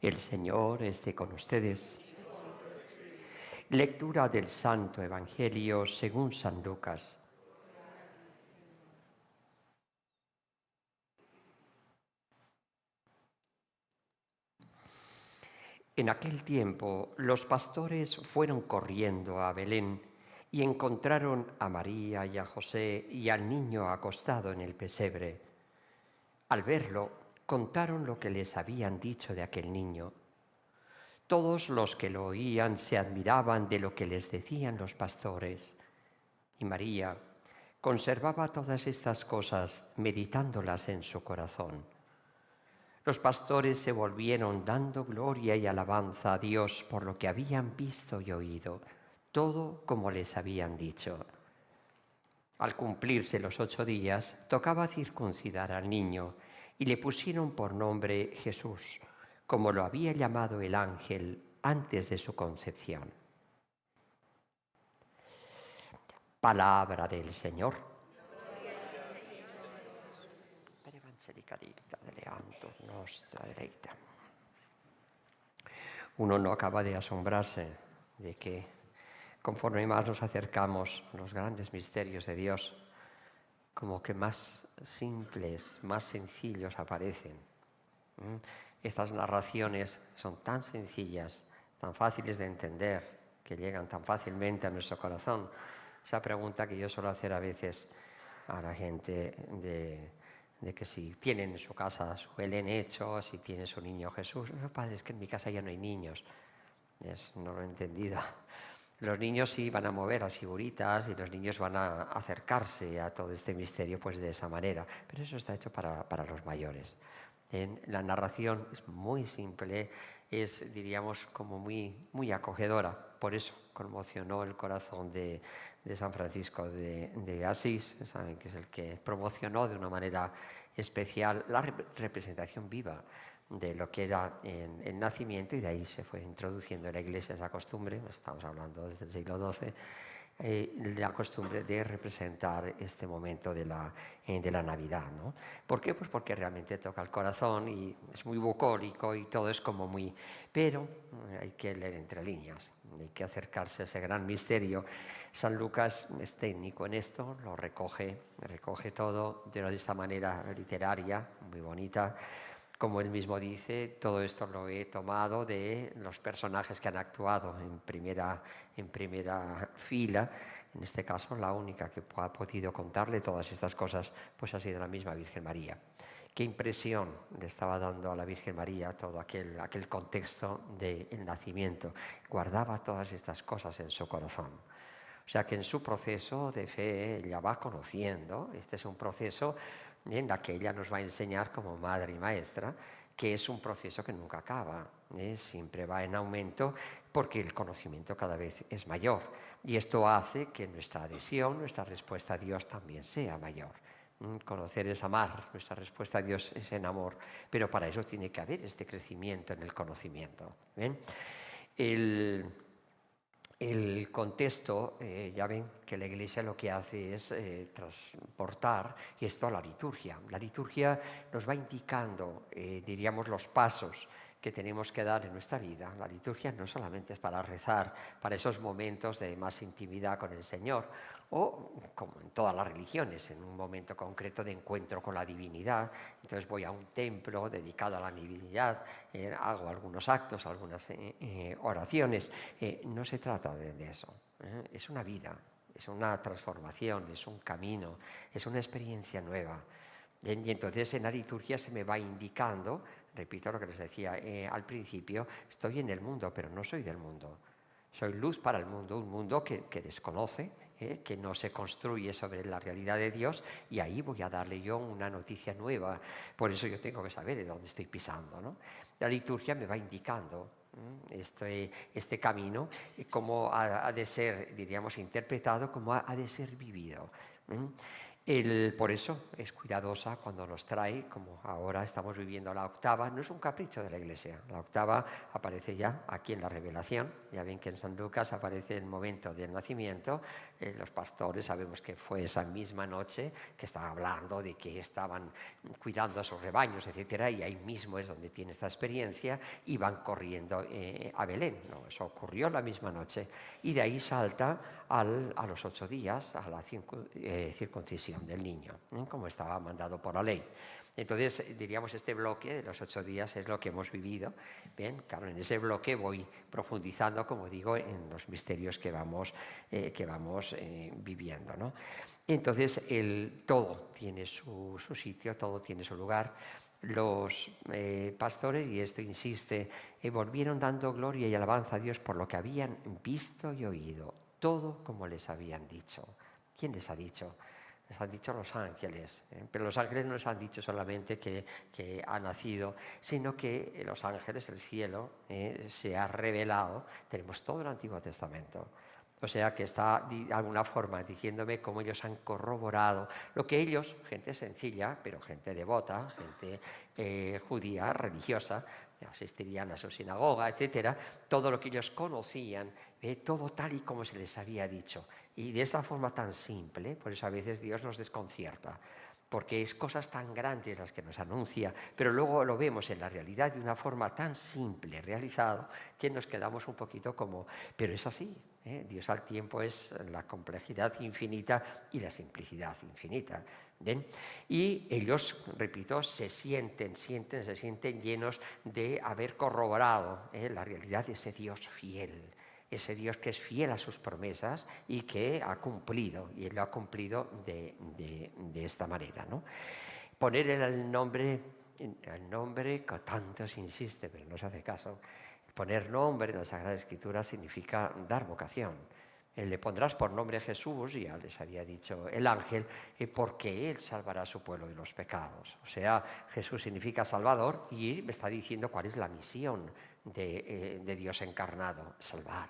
El Señor esté con ustedes. Lectura del Santo Evangelio según San Lucas. En aquel tiempo los pastores fueron corriendo a Belén y encontraron a María y a José y al niño acostado en el pesebre. Al verlo, contaron lo que les habían dicho de aquel niño. Todos los que lo oían se admiraban de lo que les decían los pastores. Y María conservaba todas estas cosas, meditándolas en su corazón. Los pastores se volvieron dando gloria y alabanza a Dios por lo que habían visto y oído, todo como les habían dicho. Al cumplirse los 8 días, tocaba circuncidar al niño y le pusieron por nombre Jesús, como lo había llamado el ángel antes de su concepción. Palabra del Señor. Per evangelica dicta deleantur nostra deleita. Uno no acaba de asombrarse de que conforme más nos acercamos a los grandes misterios de Dios, como que más simples, más sencillos aparecen. Estas narraciones son tan sencillas, tan fáciles de entender, que llegan tan fácilmente a nuestro corazón. Esa pregunta que yo suelo hacer a veces a la gente de que si tienen en su casa su Belén hecho, si tiene su niño Jesús. No, padre, es que en mi casa ya no hay niños. No lo he entendido. Los niños sí van a mover las figuritas y los niños van a acercarse a todo este misterio pues de esa manera. Pero eso está hecho para los mayores. La narración es muy simple, es, diríamos, como muy acogedora. Por eso conmocionó el corazón de San Francisco de Asís, saben que es el que promocionó de una manera especial la representación viva de lo que era el nacimiento, y de ahí se fue introduciendo en la Iglesia esa costumbre, estamos hablando desde el siglo XII, la costumbre de representar este momento de la Navidad, ¿no? ¿Por qué? Pues porque realmente toca el corazón y es muy bucólico y todo es como muy... Pero hay que leer entre líneas, hay que acercarse a ese gran misterio. San Lucas es técnico en esto, lo recoge todo de esta manera literaria, muy bonita. Como él mismo dice, todo esto lo he tomado de los personajes que han actuado en primera fila. En este caso, la única que ha podido contarle todas estas cosas pues ha sido la misma Virgen María. Qué impresión le estaba dando a la Virgen María todo aquel contexto del nacimiento. Guardaba todas estas cosas en su corazón. O sea que en su proceso de fe ella va conociendo, este es un proceso en el que ella nos va a enseñar como madre y maestra, que es un proceso que nunca acaba, siempre va en aumento porque el conocimiento cada vez es mayor. Y esto hace que nuestra adhesión, nuestra respuesta a Dios también sea mayor. Conocer es amar, nuestra respuesta a Dios es en amor, pero para eso tiene que haber este crecimiento en el conocimiento. ¿Bien? El contexto, ya ven que la Iglesia lo que hace es transportar esto a la liturgia. La liturgia nos va indicando, diríamos, los pasos que tenemos que dar en nuestra vida. La liturgia no solamente es para rezar, para esos momentos de más intimidad con el Señor, o como en todas las religiones, en un momento concreto de encuentro con la divinidad. Entonces voy a un templo dedicado a la divinidad, hago algunos actos, algunas oraciones. No se trata de eso, es una vida, es una transformación, es un camino, es una experiencia nueva. Y entonces en la liturgia se me va indicando, repito lo que les decía al principio, estoy en el mundo, pero no soy del mundo. Soy luz para el mundo, un mundo que desconoce, que no se construye sobre la realidad de Dios, y ahí voy a darle yo una noticia nueva. Por eso yo tengo que saber de dónde estoy pisando, ¿no? La liturgia me va indicando este camino, cómo ha de ser, diríamos, interpretado, cómo ha de ser vivido. Por eso es cuidadosa cuando nos trae, como ahora estamos viviendo la octava, no es un capricho de la Iglesia. La octava aparece ya aquí en la Revelación. Ya ven que en San Lucas aparece el momento del nacimiento. Los pastores sabemos que fue esa misma noche que estaba hablando de que estaban cuidando a sus rebaños, etcétera, y ahí mismo es donde tiene esta experiencia y van corriendo a Belén. No, eso ocurrió la misma noche. Y de ahí salta a los 8 días a la circuncisión del niño, como estaba mandado por la ley. Entonces, diríamos, este bloque de los 8 días es lo que hemos vivido. Bien, claro, en ese bloque voy profundizando, como digo, en los misterios que vamos viviendo, ¿no? Entonces, todo tiene su sitio, todo tiene su lugar. Los pastores, y esto insiste, volvieron dando gloria y alabanza a Dios por lo que habían visto y oído, todo como les habían dicho. ¿Quién les ha dicho? Les han dicho los ángeles, pero los ángeles no les han dicho solamente que ha nacido, sino que los ángeles, el cielo, se ha revelado. Tenemos todo el Antiguo Testamento. O sea que está de alguna forma diciéndome cómo ellos han corroborado lo que ellos, gente sencilla, pero gente devota, gente judía, religiosa, asistirían a su sinagoga, etcétera, todo lo que ellos conocían, todo tal y como se les había dicho. Y de esta forma tan simple, por eso a veces Dios nos desconcierta, porque es cosas tan grandes las que nos anuncia, pero luego lo vemos en la realidad de una forma tan simple, realizado, que nos quedamos un poquito como, pero es así, Dios al tiempo es la complejidad infinita y la simplicidad infinita. ¿Ven? Y ellos, repito, se sienten llenos de haber corroborado la realidad de ese Dios fiel, ese Dios que es fiel a sus promesas y que ha cumplido, y Él lo ha cumplido de esta manera, ¿no? Poner el nombre que tanto se insiste, pero no se hace caso. Poner nombre en la Sagrada Escritura significa dar vocación. Le pondrás por nombre Jesús, ya les había dicho el ángel, porque Él salvará a su pueblo de los pecados. O sea, Jesús significa Salvador y me está diciendo cuál es la misión de Dios encarnado: salvar.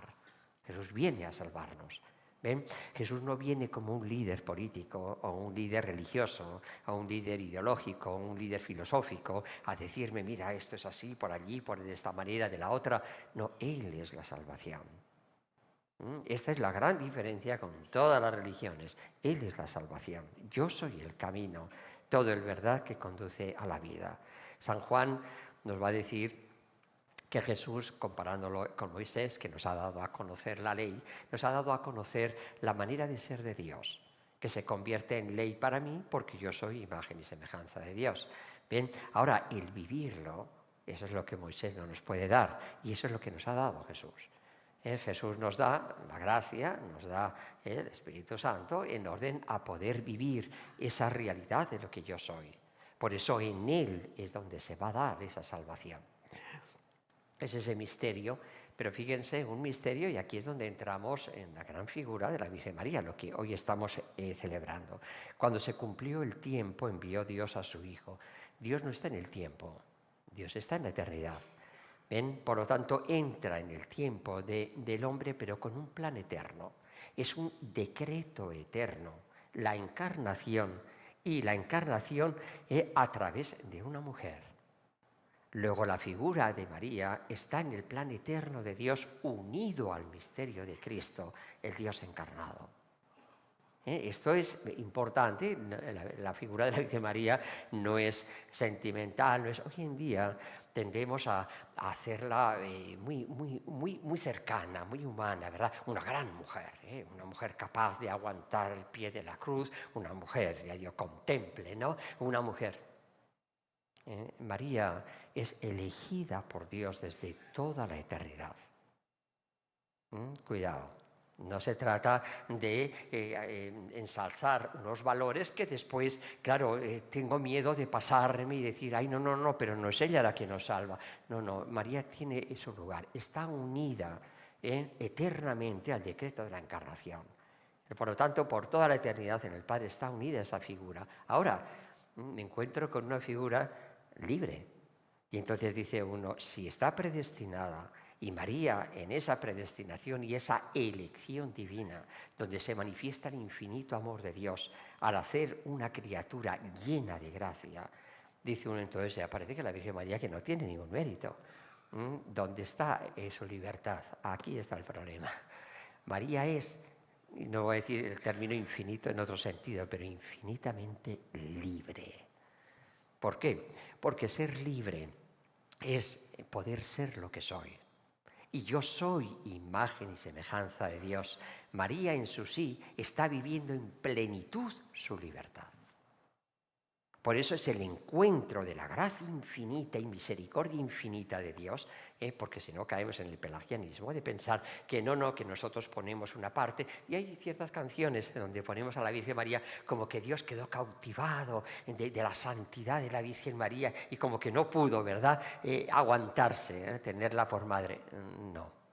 Jesús viene a salvarnos. ¿Ven? Jesús no viene como un líder político o un líder religioso o un líder ideológico o un líder filosófico a decirme, mira, esto es así, por allí, por de esta manera, de la otra. No, Él es la salvación. Esta es la gran diferencia con todas las religiones. Él es la salvación. Yo soy el camino, todo el verdad que conduce a la vida. San Juan nos va a decir que Jesús, comparándolo con Moisés, que nos ha dado a conocer la ley, nos ha dado a conocer la manera de ser de Dios, que se convierte en ley para mí porque yo soy imagen y semejanza de Dios. Bien, ahora el vivirlo, eso es lo que Moisés no nos puede dar y eso es lo que nos ha dado Jesús. Jesús nos da la gracia, nos da el Espíritu Santo en orden a poder vivir esa realidad de lo que yo soy. Por eso en Él es donde se va a dar esa salvación. Es ese misterio, pero fíjense, un misterio, y aquí es donde entramos en la gran figura de la Virgen María, lo que hoy estamos celebrando. Cuando se cumplió el tiempo, envió Dios a su Hijo. Dios no está en el tiempo, Dios está en la eternidad. ¿Ven? Por lo tanto, entra en el tiempo del hombre, pero con un plan eterno. Es un decreto eterno, la encarnación, y la encarnación a través de una mujer. Luego la figura de María está en el plan eterno de Dios unido al misterio de Cristo, el Dios encarnado. Esto es importante, la figura de la Virgen María no es sentimental, no es, hoy en día tendemos a hacerla muy cercana, muy humana, ¿verdad? Una gran mujer, una mujer capaz de aguantar el pie de la cruz, una mujer, ya Dios contemple, ¿no? Una mujer. María es elegida por Dios desde toda la eternidad. Cuidado, no se trata de ensalzar unos valores que después, claro, tengo miedo de pasarme y decir, ay, no, pero no es ella la que nos salva. No, María tiene ese lugar, está unida eternamente al decreto de la encarnación. Por lo tanto, por toda la eternidad en el Padre está unida esa figura. Ahora, me encuentro con una figura libre. Y entonces dice uno, si está predestinada Y María, en esa predestinación y esa elección divina, donde se manifiesta el infinito amor de Dios, al hacer una criatura llena de gracia, dice uno entonces, ya parece que la Virgen María que no tiene ningún mérito. ¿Dónde está su libertad? Aquí está el problema. María es, no voy a decir el término infinito en otro sentido, pero infinitamente libre. ¿Por qué? Porque ser libre es poder ser lo que soy. Y yo soy imagen y semejanza de Dios. María en su sí está viviendo en plenitud su libertad. Por eso es el encuentro de la gracia infinita y misericordia infinita de Dios, porque si no caemos en el pelagianismo de pensar que no, que nosotros ponemos una parte. Y hay ciertas canciones donde ponemos a la Virgen María como que Dios quedó cautivado de la santidad de la Virgen María y como que no pudo, ¿verdad?, aguantarse, tenerla por madre. No.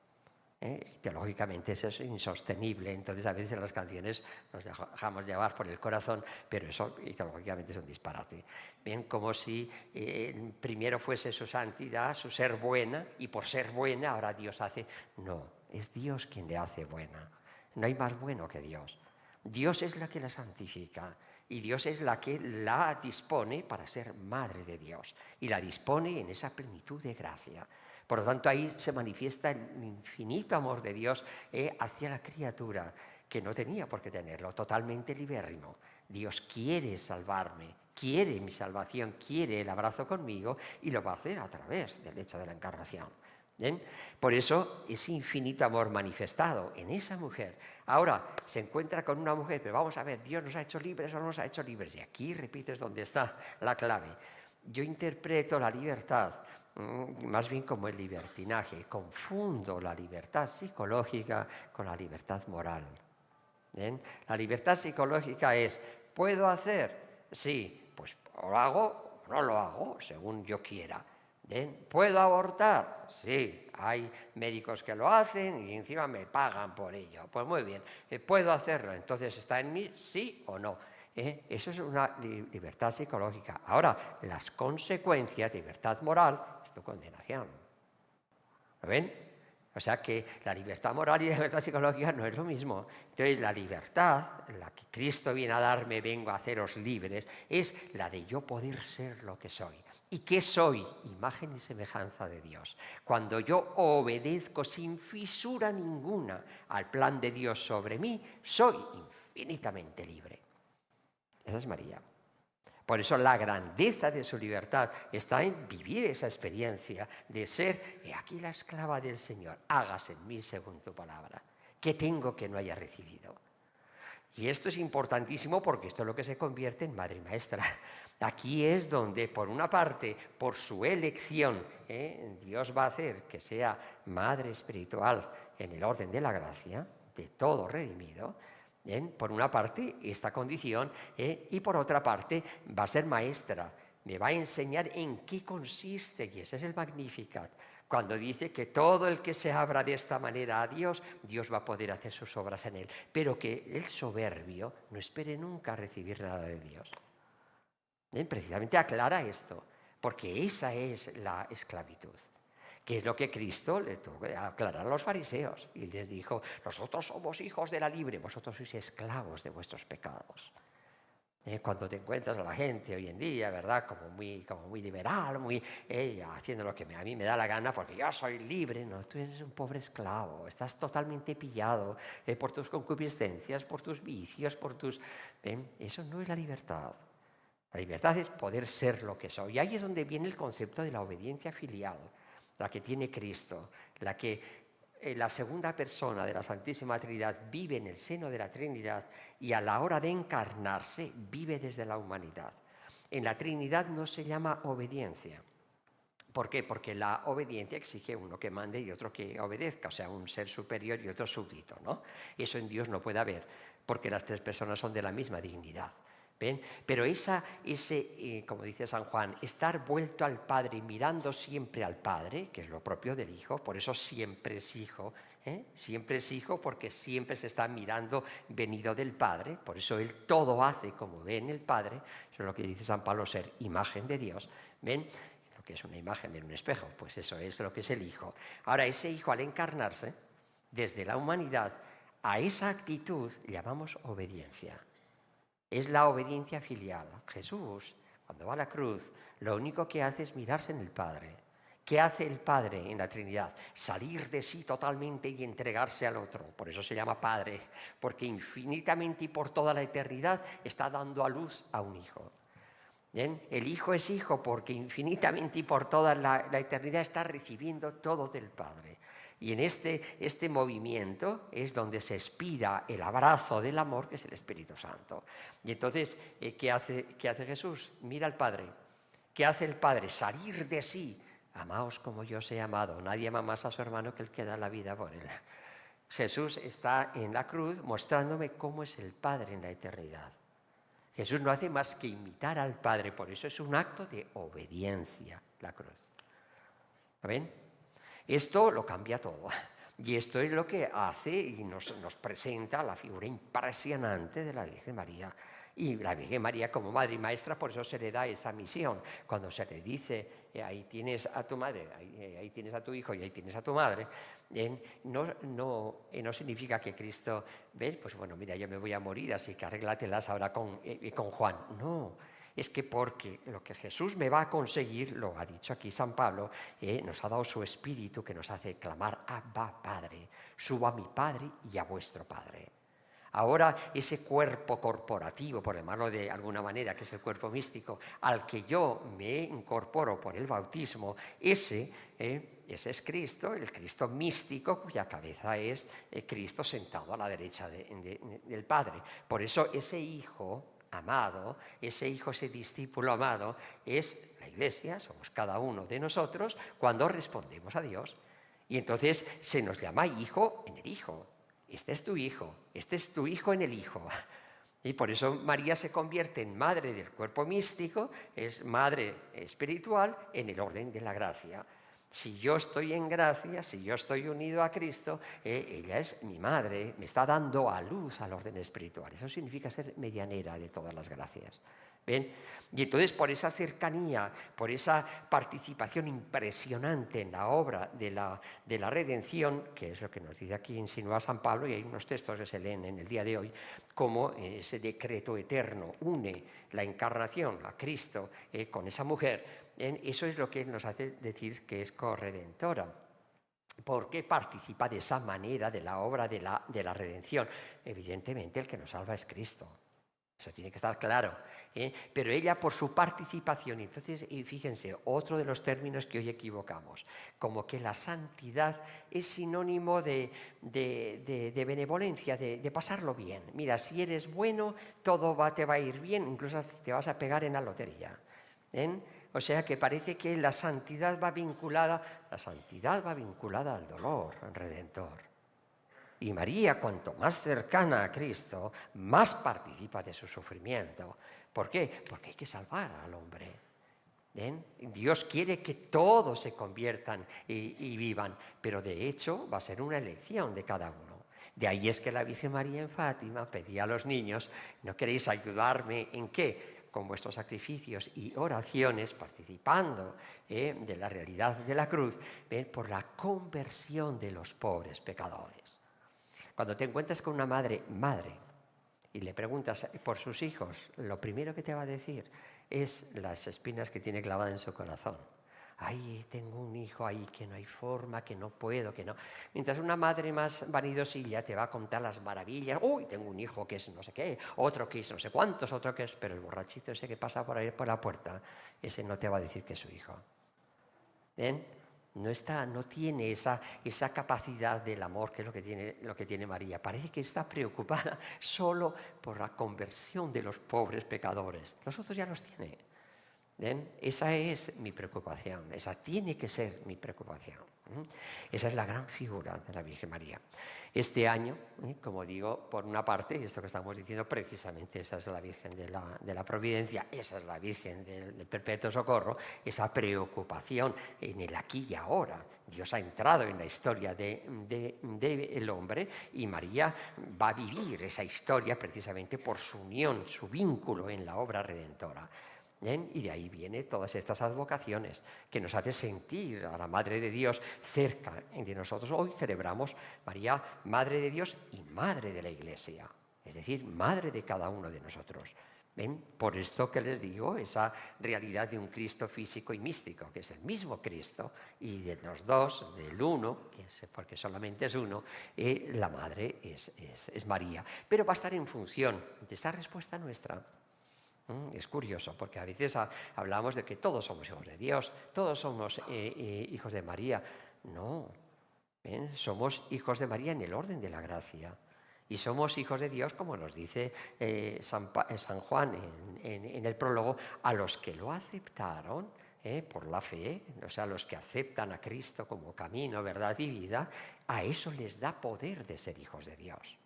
Teológicamente eso es insostenible, entonces a veces en las canciones nos dejamos llevar por el corazón, pero eso teológicamente es un disparate. Bien, como si primero fuese su santidad, su ser buena, y por ser buena ahora Dios hace... No, es Dios quien le hace buena. No hay más bueno que Dios. Dios es la que la santifica y Dios es la que la dispone para ser madre de Dios y la dispone en esa plenitud de gracia. Por lo tanto, ahí se manifiesta el infinito amor de Dios hacia la criatura, que no tenía por qué tenerlo, totalmente libérrimo. Dios quiere salvarme, quiere mi salvación, quiere el abrazo conmigo y lo va a hacer a través del hecho de la encarnación. ¿Bien? Por eso, ese infinito amor manifestado en esa mujer. Ahora, se encuentra con una mujer, pero vamos a ver, ¿Dios nos ha hecho libres o no nos ha hecho libres? Y aquí, repito, es donde está la clave. Yo interpreto la libertad más bien como el libertinaje. Confundo la libertad psicológica con la libertad moral. ¿Bien? La libertad psicológica es, ¿puedo hacer? Sí, pues o lo hago o no lo hago, según yo quiera. ¿Bien? ¿Puedo abortar? Sí, hay médicos que lo hacen y encima me pagan por ello. Pues muy bien, ¿puedo hacerlo? Entonces, ¿está en mí? Sí o no. Eso es una libertad psicológica. Ahora, las consecuencias de libertad moral es tu condenación. ¿Lo ven? O sea que la libertad moral y la libertad psicológica no es lo mismo. Entonces, la libertad, la que Cristo viene a darme, vengo a haceros libres, es la de yo poder ser lo que soy. ¿Y qué soy? Imagen y semejanza de Dios. Cuando yo obedezco sin fisura ninguna al plan de Dios sobre mí, soy infinitamente libre. Esa es María. Por eso la grandeza de su libertad está en vivir esa experiencia de ser, he aquí la esclava del Señor, hágase en mí según tu palabra. ¿Qué tengo que no haya recibido? Y esto es importantísimo porque esto es lo que se convierte en madre y maestra. Aquí es donde, por una parte, por su elección, Dios va a hacer que sea madre espiritual en el orden de la gracia, de todo redimido. Bien, por una parte, esta condición, y por otra parte, va a ser maestra, me va a enseñar en qué consiste, y ese es el Magnificat, cuando dice que todo el que se abra de esta manera a Dios, Dios va a poder hacer sus obras en él, pero que el soberbio no espere nunca recibir nada de Dios. Bien, precisamente aclara esto, porque esa es la esclavitud. Que es lo que Cristo le tuvo que aclarar a los fariseos. Y les dijo, nosotros somos hijos de la libre, vosotros sois esclavos de vuestros pecados. Cuando te encuentras a la gente hoy en día, ¿verdad? Como muy liberal, muy haciendo lo que a mí me da la gana porque yo soy libre. No, tú eres un pobre esclavo, estás totalmente pillado por tus concupiscencias, por tus vicios, por tus... Eso no es la libertad. La libertad es poder ser lo que soy. Y ahí es donde viene el concepto de la obediencia filial, la que tiene Cristo, la que la segunda persona de la Santísima Trinidad vive en el seno de la Trinidad y a la hora de encarnarse vive desde la humanidad. En la Trinidad no se llama obediencia. ¿Por qué? Porque la obediencia exige uno que mande y otro que obedezca, o sea, un ser superior y otro súbdito, ¿no? Eso en Dios no puede haber, porque las tres personas son de la misma dignidad. ¿Ven? Pero como dice San Juan, estar vuelto al Padre, mirando siempre al Padre, que es lo propio del Hijo, por eso siempre es Hijo, siempre es Hijo porque siempre se está mirando venido del Padre, por eso Él todo hace como ve en el Padre, eso es lo que dice San Pablo, ser imagen de Dios. ¿Ven? lo que es una imagen en un espejo, pues eso es lo que es el Hijo. Ahora, ese Hijo al encarnarse, desde la humanidad, a esa actitud llamamos obediencia. Es la obediencia filial. Jesús, cuando va a la cruz, lo único que hace es mirarse en el Padre. ¿Qué hace el Padre en la Trinidad? Salir de sí totalmente y entregarse al otro. Por eso se llama Padre, porque infinitamente y por toda la eternidad está dando a luz a un Hijo. ¿Bien? El Hijo es Hijo porque infinitamente y por toda la eternidad está recibiendo todo del Padre. Y en este movimiento es donde se expira el abrazo del amor, que es el Espíritu Santo. Y entonces, ¿qué hace Jesús? Mira al Padre. ¿Qué hace el Padre? Salir de sí. Amaos como yo os he amado. Nadie ama más a su hermano que el que da la vida por él. Jesús está en la cruz mostrándome cómo es el Padre en la eternidad. Jesús no hace más que imitar al Padre, por eso es un acto de obediencia, la cruz. ¿Ven? Esto lo cambia todo. Y esto es lo que hace y nos presenta la figura impresionante de la Virgen María. Y la Virgen María como madre y maestra, por eso se le da esa misión. Cuando se le dice, ahí tienes a tu madre, ahí tienes a tu hijo y ahí tienes a tu madre, no significa que Cristo, ¿ves? Pues bueno, mira, yo me voy a morir, así que arréglatelas ahora con Juan. No, es que porque lo que Jesús me va a conseguir, lo ha dicho aquí San Pablo, nos ha dado su Espíritu que nos hace clamar, Abba, Padre, subo a mi Padre y a vuestro Padre. Ahora ese cuerpo corporativo, por llamarlo de alguna manera, que es el cuerpo místico, al que yo me incorporo por el bautismo, ese es Cristo, el Cristo místico, cuya cabeza es Cristo sentado a la derecha del Padre. Por eso ese Hijo amado, ese discípulo amado, es la Iglesia, somos cada uno de nosotros, cuando respondemos a Dios. Y entonces se nos llama hijo en el Hijo. Este es tu hijo en el Hijo. Y por eso María se convierte en madre del cuerpo místico, es madre espiritual en el orden de la gracia. Si yo estoy en gracia, si yo estoy unido a Cristo, ella es mi madre, me está dando a luz al orden espiritual. Eso significa ser medianera de todas las gracias. ¿Ven? Y entonces por esa cercanía, por esa participación impresionante en la obra de la redención, que es lo que nos dice aquí, insinúa San Pablo, y hay unos textos que se leen en el día de hoy, como ese decreto eterno une la encarnación a Cristo con esa mujer, eso es lo que nos hace decir que es corredentora. Porque participa de esa manera de la obra de la redención. Evidentemente el que nos salva es Cristo. Eso tiene que estar claro. Pero ella por su participación, entonces, y fíjense, otro de los términos que hoy equivocamos, como que la santidad es sinónimo de benevolencia, de pasarlo bien. Mira, si eres bueno, todo te va a ir bien, incluso te vas a pegar en la lotería. O sea que parece que la santidad va vinculada al dolor redentor. Y María, cuanto más cercana a Cristo, más participa de su sufrimiento. ¿Por qué? Porque hay que salvar al hombre. ¿Ven? Dios quiere que todos se conviertan y vivan, pero de hecho va a ser una elección de cada uno. De ahí es que la Virgen María en Fátima pedía a los niños, ¿no queréis ayudarme en qué? Con vuestros sacrificios y oraciones, participando de la realidad de la cruz, ¿ven? Por la conversión de los pobres pecadores. Cuando te encuentras con una madre, y le preguntas por sus hijos, lo primero que te va a decir es las espinas que tiene clavadas en su corazón. Ay, tengo un hijo ahí que no hay forma, que no puedo, que no. Mientras una madre más vanidosilla te va a contar las maravillas. Uy, tengo un hijo que es no sé qué, otro que es no sé cuántos, otro que es... Pero el borrachito ese que pasa por ahí por la puerta, ese no te va a decir que es su hijo. ¿Ven? No tiene esa capacidad del amor que es lo que tiene María. Parece que está preocupada solo por la conversión de los pobres pecadores. Los otros ya los tiene. ¿Ven? Esa es mi preocupación, esa tiene que ser mi preocupación. Esa es la gran figura de la Virgen María. Este año, como digo, por una parte, y esto que estamos diciendo, precisamente esa es la Virgen de la Providencia, esa es la Virgen del Perpetuo Socorro, esa preocupación en el aquí y ahora. Dios ha entrado en la historia del hombre y María va a vivir esa historia precisamente por su unión, su vínculo en la obra redentora. ¿Bien? Y de ahí vienen todas estas advocaciones que nos hace sentir a la Madre de Dios cerca de nosotros. Hoy celebramos María, Madre de Dios y Madre de la Iglesia, es decir, Madre de cada uno de nosotros. ¿Ven? Por esto que les digo, esa realidad de un Cristo físico y místico, que es el mismo Cristo, y de los dos, del uno, porque solamente es uno, la Madre es María. Pero va a estar en función de esa respuesta nuestra. Es curioso, porque a veces hablamos de que todos somos hijos de Dios, todos somos hijos de María. No, ¿ven? Somos hijos de María en el orden de la gracia. Y somos hijos de Dios, como nos dice San Juan en el prólogo, a los que lo aceptaron por la fe, o sea, los que aceptan a Cristo como camino, verdad y vida, a eso les da poder de ser hijos de Dios.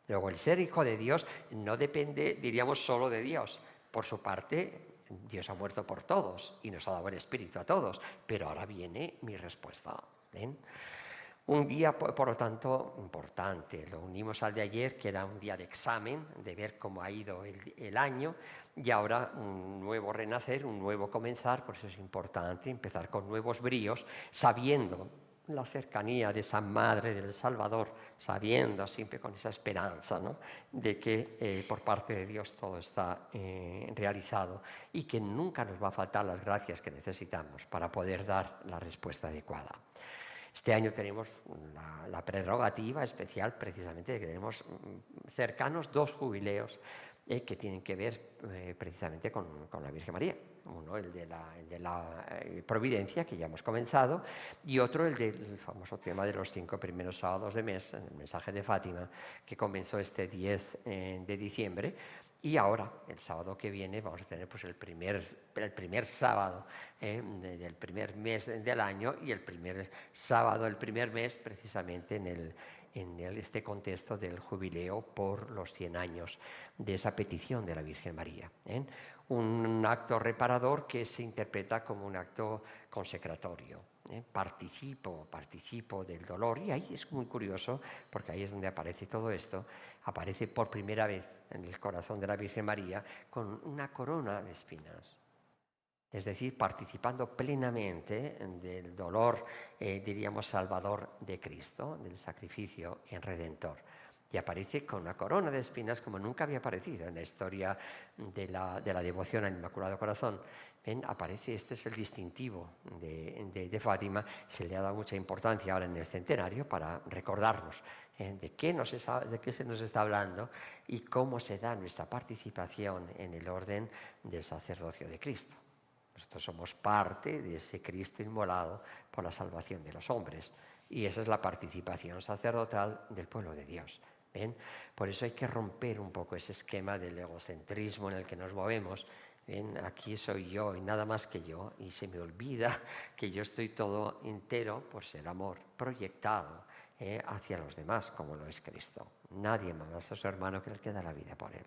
Luego, el ser hijo de Dios no depende, diríamos, solo de Dios. Por su parte, Dios ha muerto por todos y nos ha dado el Espíritu a todos. Pero ahora viene mi respuesta. ¿Ven? Un día, por lo tanto, importante. Lo unimos al de ayer, que era un día de examen, de ver cómo ha ido el año, y ahora un nuevo renacer, un nuevo comenzar. Por eso es importante empezar con nuevos bríos, sabiendo la cercanía de esa Madre del Salvador, sabiendo siempre con esa esperanza, ¿no?, de que por parte de Dios todo está realizado y que nunca nos va a faltar las gracias que necesitamos para poder dar la respuesta adecuada. Este año tenemos la prerrogativa especial precisamente de que tenemos cercanos 2 jubileos que tienen que ver precisamente con la Virgen María. Uno, el de la Providencia, que ya hemos comenzado, y otro, el del famoso tema de los 5 primeros sábados de mes, el mensaje de Fátima, que comenzó este 10 de diciembre. Y ahora, el sábado que viene, vamos a tener pues, el primer sábado del primer mes del año y el primer sábado del primer mes, precisamente en este contexto del jubileo por los 100 años de esa petición de la Virgen María. Un acto reparador que se interpreta como un acto consecratorio. Participo del dolor, y ahí es muy curioso, porque ahí es donde aparece todo esto. Aparece por primera vez en el corazón de la Virgen María con una corona de espinas. Es decir, participando plenamente del dolor, diríamos, salvador de Cristo, del sacrificio en redentor. Y aparece con una corona de espinas como nunca había aparecido en la historia de la devoción al Inmaculado Corazón. ¿Ven? Aparece, este es el distintivo de Fátima. Se le ha dado mucha importancia ahora en el centenario para recordarnos de qué se nos está hablando y cómo se da nuestra participación en el orden del sacerdocio de Cristo. Nosotros somos parte de ese Cristo inmolado por la salvación de los hombres. Y esa es la participación sacerdotal del pueblo de Dios. ¿Ven? Por eso hay que romper un poco ese esquema del egocentrismo en el que nos movemos. ¿Ven? Aquí soy yo y nada más que yo. Y se me olvida que yo estoy todo entero por ser amor proyectado hacia los demás, como lo es Cristo. Nadie más a su hermano que el que da la vida por él.